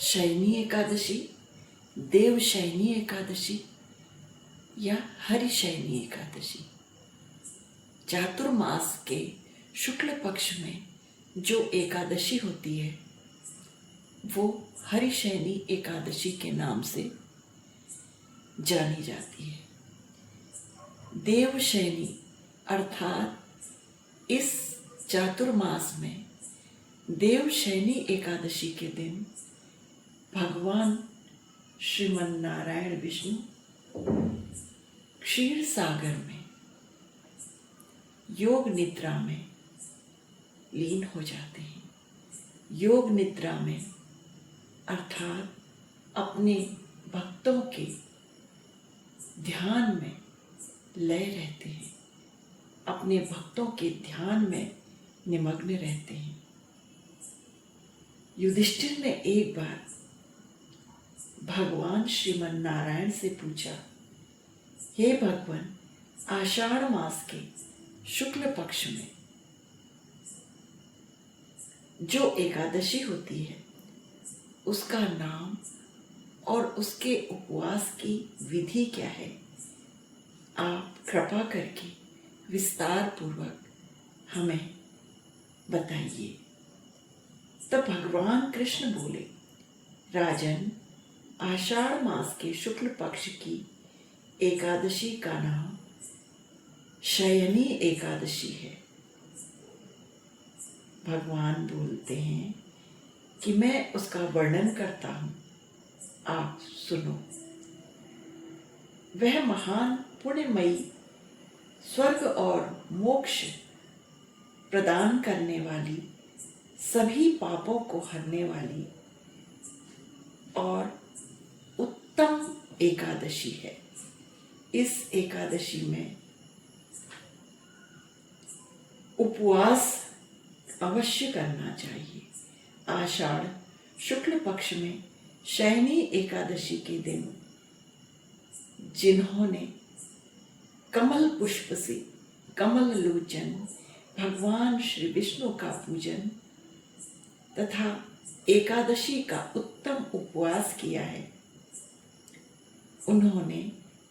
शयनी एकादशी, देवशयनी एकादशी या हरिशयनी एकादशी। चातुर्मास के शुक्ल पक्ष में जो एकादशी होती है वो हरिशयनी एकादशी के नाम से जानी जाती है। देवशयनी अर्थात इस चातुर्मास में देवशयनी एकादशी के दिन भगवान श्रीमन नारायण विष्णु क्षीर सागर में योग निद्रा में लीन हो जाते हैं। योग निद्रा में अर्थात अपने भक्तों के ध्यान में लय रहते हैं, अपने भक्तों के ध्यान में निमग्न रहते हैं। युधिष्ठिर ने एक बार भगवान श्रीमन नारायण से पूछा, हे भगवान, आषाढ़ मास के शुक्ल पक्ष में जो एकादशी होती है उसका नाम और उसके उपवास की विधि क्या है? आप कृपा करके विस्तार पूर्वक हमें बताइए। तब भगवान कृष्ण बोले, राजन, आषाढ़ मास के शुक्ल पक्ष की एकादशी का नाम शयनी एकादशी है। भगवान बोलते हैं कि मैं उसका वर्णन करता हूं, आप सुनो। वह महान पुण्यमयी, स्वर्ग और मोक्ष प्रदान करने वाली, सभी पापों को हरने वाली और उत्तम एकादशी है। इस एकादशी में उपवास अवश्य करना चाहिए। आषाढ़ शुक्ल पक्ष में शयनी एकादशी के दिन जिन्होंने कमल पुष्प से कमल लोचन भगवान श्री विष्णु का पूजन तथा एकादशी का उत्तम उपवास किया है, उन्होंने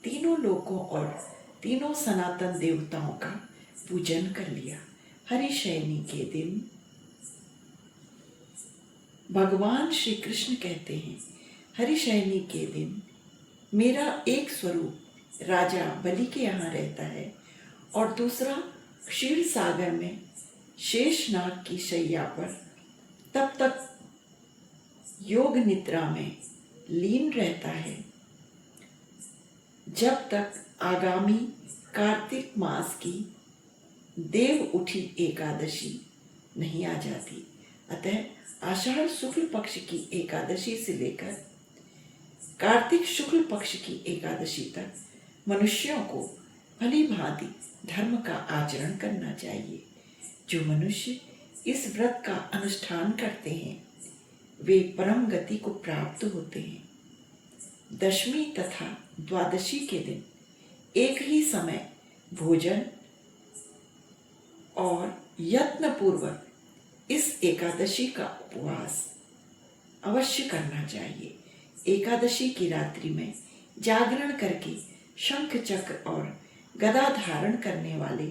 तीनों लोकों और तीनों सनातन देवताओं का पूजन कर लिया। हरिशयनी के दिन भगवान श्री कृष्ण कहते हैं, हरिशयनी के दिन मेरा एक स्वरूप राजा बलि के यहाँ रहता है और दूसरा क्षीर सागर में शेषनाग की शैया पर तब तक योग निद्रा में लीन रहता है जब तक आगामी कार्तिक मास की देव उठी एकादशी नहीं आ जाती। अतः आषाढ़ शुक्ल पक्ष की एकादशी से लेकर कार्तिक शुक्ल पक्ष की एकादशी तक मनुष्यों को भली भांति धर्म का आचरण करना चाहिए। जो मनुष्य इस व्रत का अनुष्ठान करते हैं वे परम गति को प्राप्त होते हैं। दशमी तथा द्वादशी के दिन एक ही समय भोजन और यत्न पूर्वक इस एकादशी का उपवास अवश्य करना चाहिए। एकादशी की रात्रि में जागरण करके शंख चक्र और गदा धारण करने वाले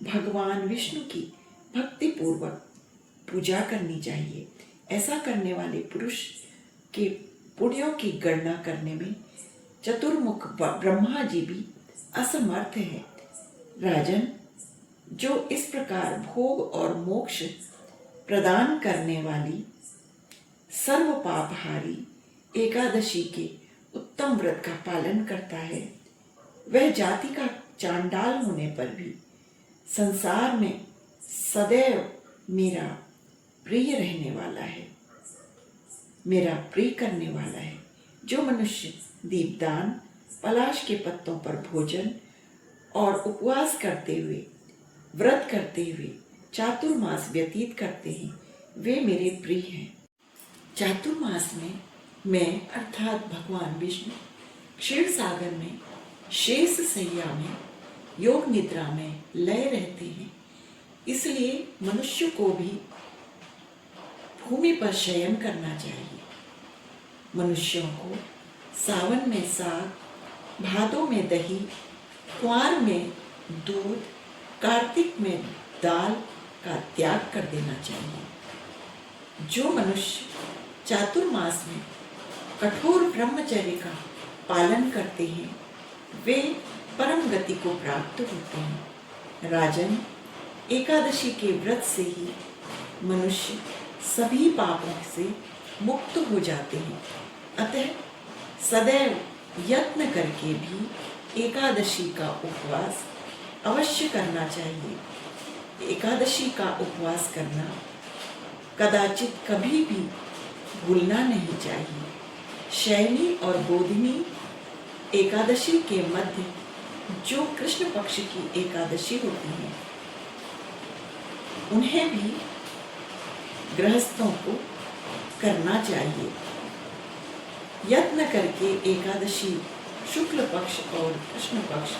भगवान विष्णु की भक्ति पूर्वक पूजा करनी चाहिए। ऐसा करने वाले पुरुष के पुण्यों की गणना करने में चतुर्मुख ब्रह्मा जी भी असमर्थ है। राजन, जो इस प्रकार भोग और मोक्ष प्रदान करने वाली सर्व पापहारी एकादशी के उत्तम व्रत का पालन करता है, वह जाति का चांडाल होने पर भी संसार में सदैव मेरा प्रिय रहने वाला है, मेरा प्रिय करने वाला है। जो मनुष्य दीपदान, पलाश के पत्तों पर भोजन और उपवास करते हुए, व्रत करते हुए चातुर्मास व्यतीत करते हैं, वे मेरे प्रिय हैं। चातुर्मास में मैं अर्थात भगवान विष्णु क्षीर सागर में शेष सैया में योग निद्रा में लय रहते हैं। इसलिए मनुष्य को भी भूमि पर शयन करना चाहिए। मनुष्यों को सावन में साग, भादों में दही, कुंवार में दूध, कार्तिक में दाल का त्याग कर देना चाहिए। जो मनुष्य चातुर्मास में कठोर ब्रह्मचर्य का पालन करते हैं वे परम गति को प्राप्त होते हैं। राजन, एकादशी के व्रत से ही मनुष्य सभी पापों से मुक्त हो जाते हैं। अतः सदैव यत्न करके भी एकादशी का उपवास अवश्य करना चाहिए। एकादशी का उपवास करना कदाचित कभी भी भूलना नहीं चाहिए। शयनी और बोधिनी एकादशी के मध्य जो कृष्ण पक्ष की एकादशी होती है उन्हें भी गृहस्थों को करना चाहिए। यत्न करके एकादशी शुक्ल पक्ष और कृष्ण पक्ष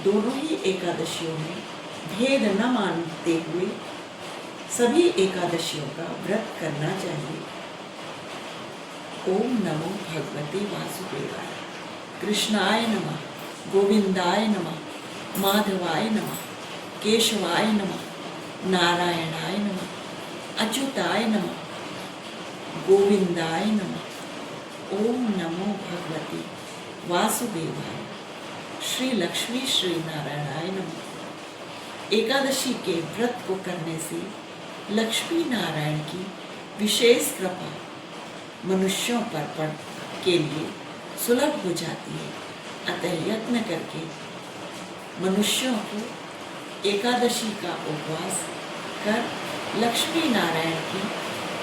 दोनों ही एकादशियों में भेद न मानते हुए सभी एकादशियों का व्रत करना चाहिए। ओम नमो भगवते वासुदेवाय। कृष्णाय नमः, गोविंदाय नमः, माधवाय नमः, केशवाय नमः, नारायणाय नमः, अच्युताय नमः, गोविंदाय नमः। ओम नमो भगवते वासुदेवाय। श्री लक्ष्मी श्री नारायणाय नमः। एकादशी के व्रत को करने से लक्ष्मी नारायण की विशेष कृपा मनुष्यों पर के लिए सुलभ हो जाती है। अतः यत्न करके मनुष्यों को एकादशी का उपवास कर लक्ष्मी नारायण की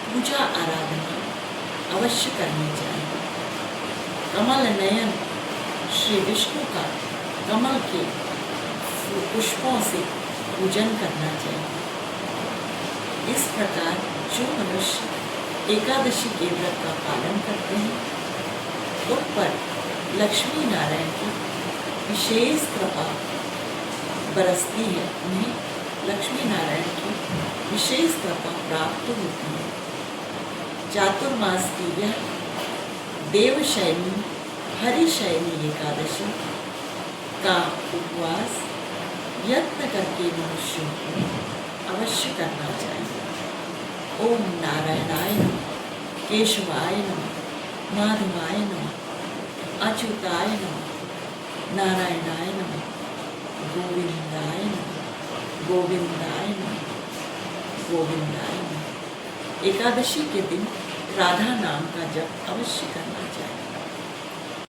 पूजा आराधना अवश्य करनी चाहिए। कमल नयन श्री विष्णु का कमल के पुष्पों से पूजन करना चाहिए। इस प्रकार जो मनुष्य एकादशी के व्रत का पालन करते हैं उन पर लक्ष्मी नारायण की विशेष कृपा बरसती है। उन्हें लक्ष्मी नारायण की विशेष कृपा प्राप्त होती है। चातुर्मास की यह देवशयनी हरिशयनी एकादशी का उपवास यत्न करके मनुष्यों को अवश्य करना चाहिए। ओम नारायणाय नमः, केशवाय नमः, माधवाय नमः, अच्युताय नमः, नारायणाय नमः, गोविंदाय नमः, गोविंदाय नमः, गोविंदाय नमः। एकादशी के दिन राधा नाम का जप अवश्य करना चाहिए।